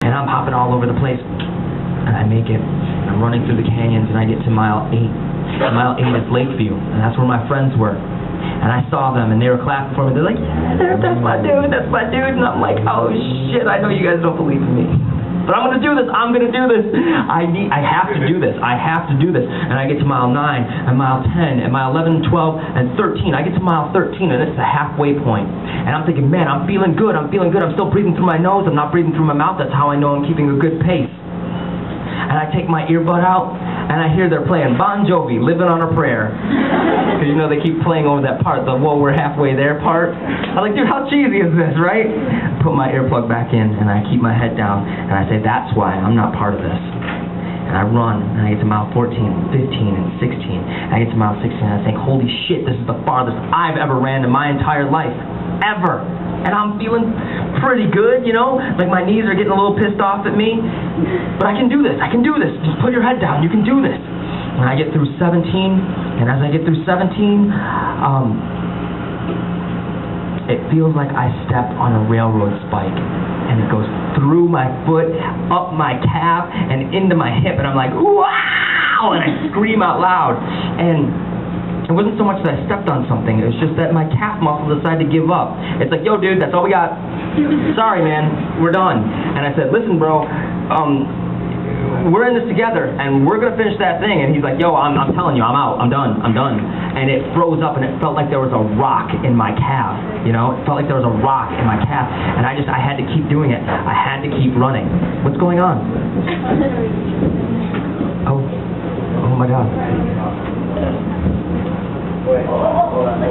and I'm hopping all over the place, and I make it. I'm running through the canyons, and I get to mile 8. Mile 8 is Lakeview, and that's where my friends were. And I saw them, and they were clapping for me. They're like, yeah, that's my dude, that's my dude. And I'm like, oh shit, I know you guys don't believe in me, but I'm gonna do this. I'm gonna do this. I have to do this. I have to do this. And I get to mile 9 and mile 10 and mile 11, 12, and 13. I get to mile 13, and it's the halfway point. And I'm thinking, man, I'm feeling good. I'm feeling good. I'm still breathing through my nose. I'm not breathing through my mouth. That's how I know I'm keeping a good pace. And I take my earbud out, and I hear they're playing Bon Jovi, Living on a Prayer. Because, you know, they keep playing over that part, the whoa, we're halfway there part. I'm like, dude, how cheesy is this, right? Put my earplug back in, and I keep my head down, and I say, that's why I'm not part of this. And I run, and I get to mile 14, 15, and 16. And I get to mile 16, and I think, holy shit, this is the farthest I've ever ran in my entire life. Ever. And I'm feeling pretty good, you know? Like my knees are getting a little pissed off at me. But I can do this. I can do this. Just put your head down. You can do this. And I get through 17, and as I get through 17, it feels like I stepped on a railroad spike. And it goes through my foot, up my calf, and into my hip. And I'm like, wow! And I scream out loud. And it wasn't so much that I stepped on something, it was just that my calf muscle decided to give up. It's like, yo dude, that's all we got. Sorry man, we're done. And I said, listen bro, we're in this together, and we're going to finish that thing. And he's like, yo, I'm telling you, I'm out, I'm done. And it froze up, and it felt like there was a rock in my calf, you know? It felt like there was a rock in my calf, and I had to keep doing it. I had to keep running. What's going on? Oh my God. Hold on.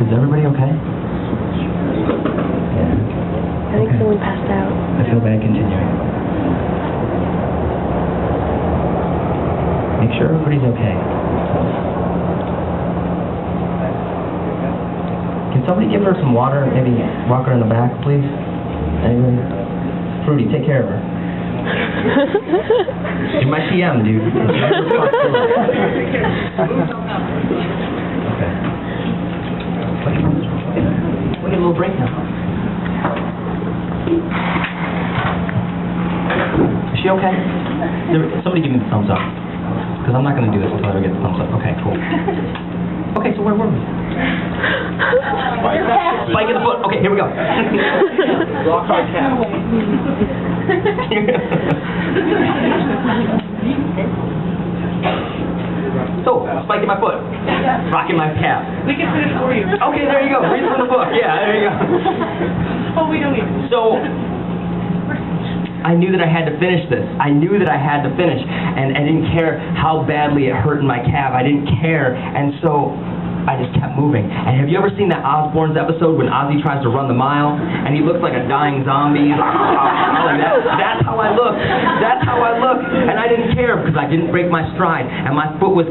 Is everybody okay? Yeah. I think someone passed out. I feel bad continuing. Make sure everybody's okay. Can somebody give her some water? Maybe walk her in the back, please? Anybody? Fruity, take care of her. You're my TM, dude. Okay. We get a little break now. Is she okay? Somebody give me the thumbs up. Because I'm not going to do this until I get the thumbs up. Okay, cool. Okay, so where were we? Spike in the foot. Okay, here we go. Rock hard calf. So, spike in my foot. Rocking my calf. We can finish for you. Okay, there you go. Read from the book. Yeah, there you go. Oh, we don't need to. So, I knew that I had to finish this. I knew that I had to finish. And I didn't care how badly it hurt in my calf. I didn't care. And so I just kept moving. And have you ever seen that Osbourne's episode when Ozzy tries to run the mile and he looks like a dying zombie? That's how I look. That's how I look. And I didn't care because I didn't break my stride. And my foot was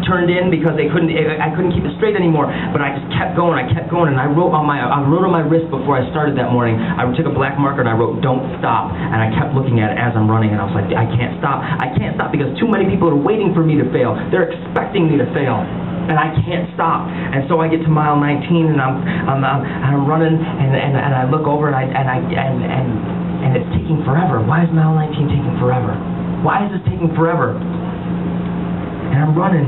turned in because I couldn't keep it straight anymore. But I just kept going. I kept going. And I wrote on my wrist before I started that morning. I took a black marker and I wrote, "Don't stop." And I kept looking at it as I'm running. And I was like, I can't stop. I can't stop because too many people are waiting for me to fail. They're expecting me to fail. And I can't stop. And so I get to mile 19, and I'm running, and I look over, and it's taking forever. Why is mile 19 taking forever? Why is this taking forever? And I'm running,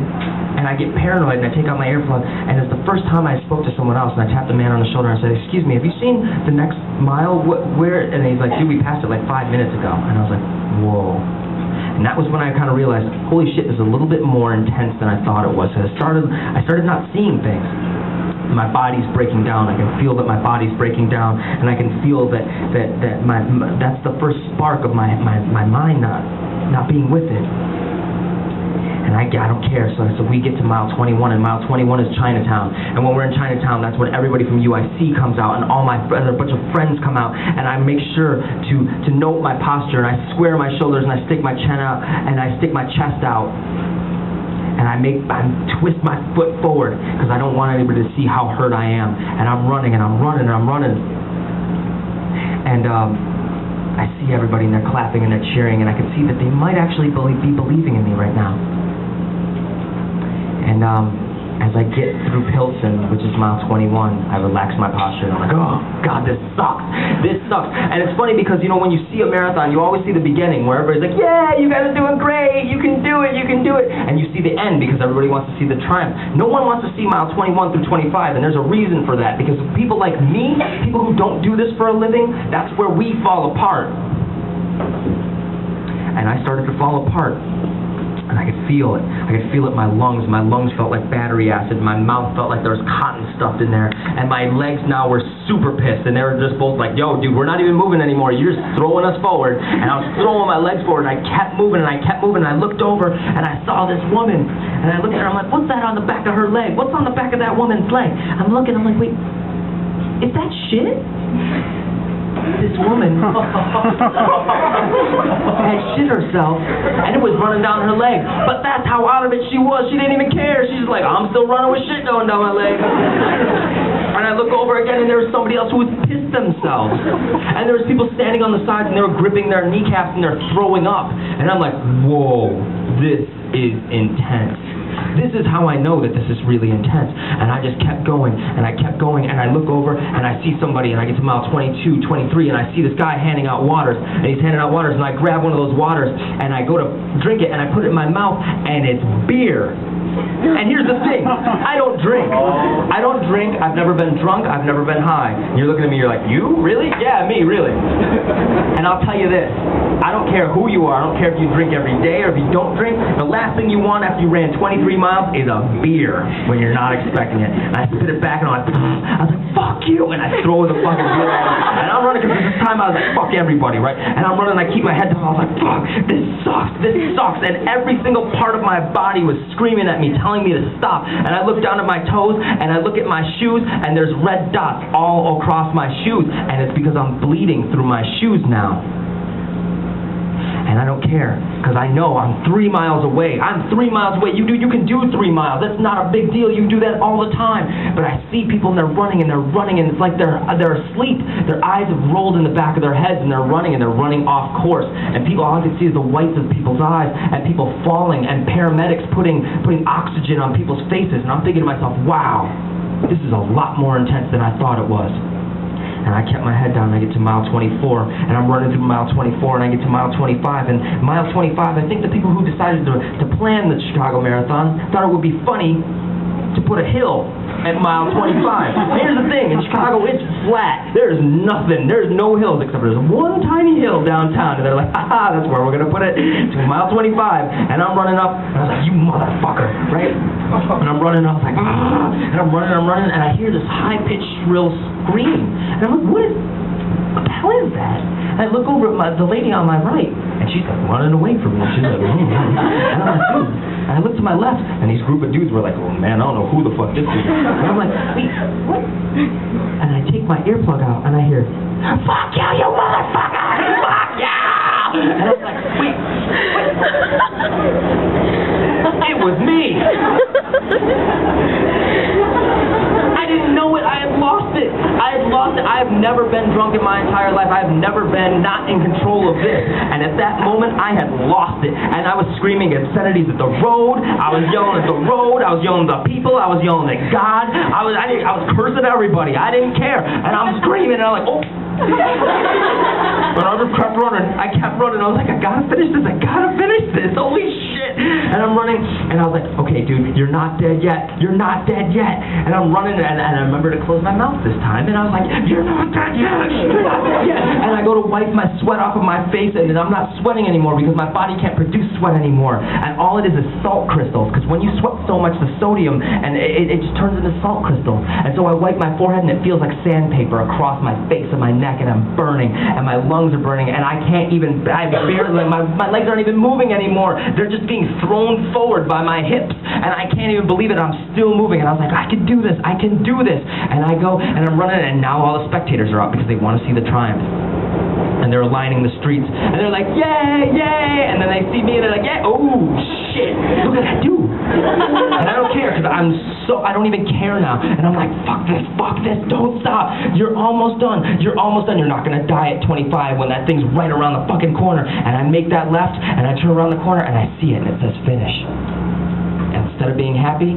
and I get paranoid, and I take out my earplug, and it's the first time I spoke to someone else, and I tapped the man on the shoulder, and I said, "Excuse me, have you seen the next mile? Where?" And he's like, "Dude, we passed it like 5 minutes ago." And I was like, whoa. And that was when I kind of realized, holy shit, this is a little bit more intense than I thought it was. So I started not seeing things. My body's breaking down. I can feel that my body's breaking down, and I can feel that's the first spark of my mind not being with it. And I don't care. So we get to mile 21, and mile 21 is Chinatown. And when we're in Chinatown, that's when everybody from UIC comes out, and all my friends, a bunch of friends come out, and I make sure to note my posture, and I square my shoulders, and I stick my chin out, and I stick my chest out. And I twist my foot forward because I don't want anybody to see how hurt I am. And I'm running, and I'm running, and I'm running. And I see everybody, and they're clapping, and they're cheering, and I can see that they might actually be believing in me right now. And as I get through Pilsen, which is mile 21, I relax my posture and I'm like, oh, God, this sucks. This sucks. And it's funny because, you know, when you see a marathon, you always see the beginning where everybody's like, yeah, you guys are doing great. You can do it. You can do it. And you see the end because everybody wants to see the triumph. No one wants to see mile 21 through 25, and there's a reason for that because people like me, people who don't do this for a living, that's where we fall apart. And I started to fall apart. And I could feel it. I could feel it in my lungs. My lungs felt like battery acid. My mouth felt like there was cotton stuffed in there. And my legs now were super pissed. And they were just both like, yo, dude, we're not even moving anymore. You're just throwing us forward. And I was throwing my legs forward. And I kept moving and I kept moving. And I looked over and I saw this woman. And I looked at her. I'm like, what's that on the back of her leg? What's on the back of that woman's leg? I'm looking. I'm like, wait, is that shit? This woman had shit herself, and it was running down her leg. But that's how out of it she was. She didn't even care. She's like, I'm still running with shit going down my leg. And I look over again, and there was somebody else who was pissed themselves. And there was people standing on the sides, and they were gripping their kneecaps, and they're throwing up. And I'm like, whoa, this is intense. This is how I know that this is really intense. And I just kept going, and I kept going, and I look over, and I see somebody, and I get to mile 22, 23, and I see this guy handing out waters, and he's handing out waters, and I grab one of those waters, and I go to drink it, and I put it in my mouth, and it's beer. And here's the thing, I don't drink. I don't drink, I've never been drunk, I've never been high. And you're looking at me, you're like, you? Really? Yeah, me, really. And I'll tell you this, I don't care who you are, I don't care if you drink every day or if you don't drink, the last thing you want after you ran 23 miles is a beer when you're not expecting it. And I spit it back and I was like, fuck you, and I throw the fucking beer at him. And I'm running because this time I was like, fuck everybody, right? And I'm running and I keep my head down, I was like, fuck, this sucks, this sucks. And every single part of my body was screaming at me, telling me to stop. And I look down at my toes and I look at my shoes and there's red dots all across my shoes, and it's because I'm bleeding through my shoes now. And I don't care, because I know I'm 3 miles away. I'm 3 miles away. You can do 3 miles. That's not a big deal. You do that all the time. But I see people and they're running and it's like they're asleep. Their eyes have rolled in the back of their heads and they're running off course. And people, all I can see is the whites of people's eyes and people falling and paramedics putting oxygen on people's faces. And I'm thinking to myself, wow, this is a lot more intense than I thought it was. And I kept my head down, and I get to mile 24, and I'm running through mile 24, and I get to mile 25, and mile 25, I think the people who decided to plan the Chicago Marathon thought it would be funny to put a hill at mile 25. Here's the thing, in Chicago, it's flat. There's nothing. There's no hills except there's one tiny hill downtown, and they're like, haha, that's where we're going to put it, to mile 25. And I'm running up, and I was like, you motherfucker, right? And I'm running, and I was like, ah, and I'm running, and I hear this high-pitched, shrill scream. And I'm like, what the hell is that? And I look over at the lady on my right, and she's like running away from me. She's like, and I'm like, dude. And I look to my left, and these group of dudes were like, oh man, I don't know who the fuck this is. And I'm like, wait, what? And I take my earplug out, and I hear, fuck you, you motherfucker! Fuck you! And I was like, wait. It was me! I didn't know it. I had lost it. I have never been drunk in my entire life. I have never been not in control of this. And at that moment, I had lost it. And I was screaming obscenities at the road. I was yelling at the road. I was yelling at the people. I was yelling at God. I was cursing everybody. I didn't care. And I'm screaming, and I'm like, oh. But I just kept running. I kept running. I was like, I gotta finish this. I gotta finish this. Holy shit. And I'm running, and I was like, okay, dude, you're not dead yet. You're not dead yet. And I'm running, and I remember to close my mouth this time, and I was like, you're not dead yet. You're not dead yet. And I go to wipe my sweat off of my face, and I'm not sweating anymore because my body can't produce sweat anymore. And all it is salt crystals, because when you sweat so much, the sodium, and it just turns into salt crystals. And so I wipe my forehead, and it feels like sandpaper across my face and my neck, and I'm burning, and my lungs are burning, and I can't even, I barely, my legs aren't even moving anymore. They're just being thrown forward by my hips, and I can't even believe it. I'm still moving, and I was like, I can do this, I can do this. And I go, and I'm running, and now all the spectators are out because they want to see the triumph. And they're lining the streets, and they're like, yay, yay, and then they see me, and they're like, yeah, oh, shit, look at that dude. And I don't care, because I don't even care now. And I'm like, fuck this, don't stop. You're almost done, you're not going to die at 25 when that thing's right around the fucking corner. And I make that left, and I turn around the corner, and I see it, and it says finish. And instead of being happy,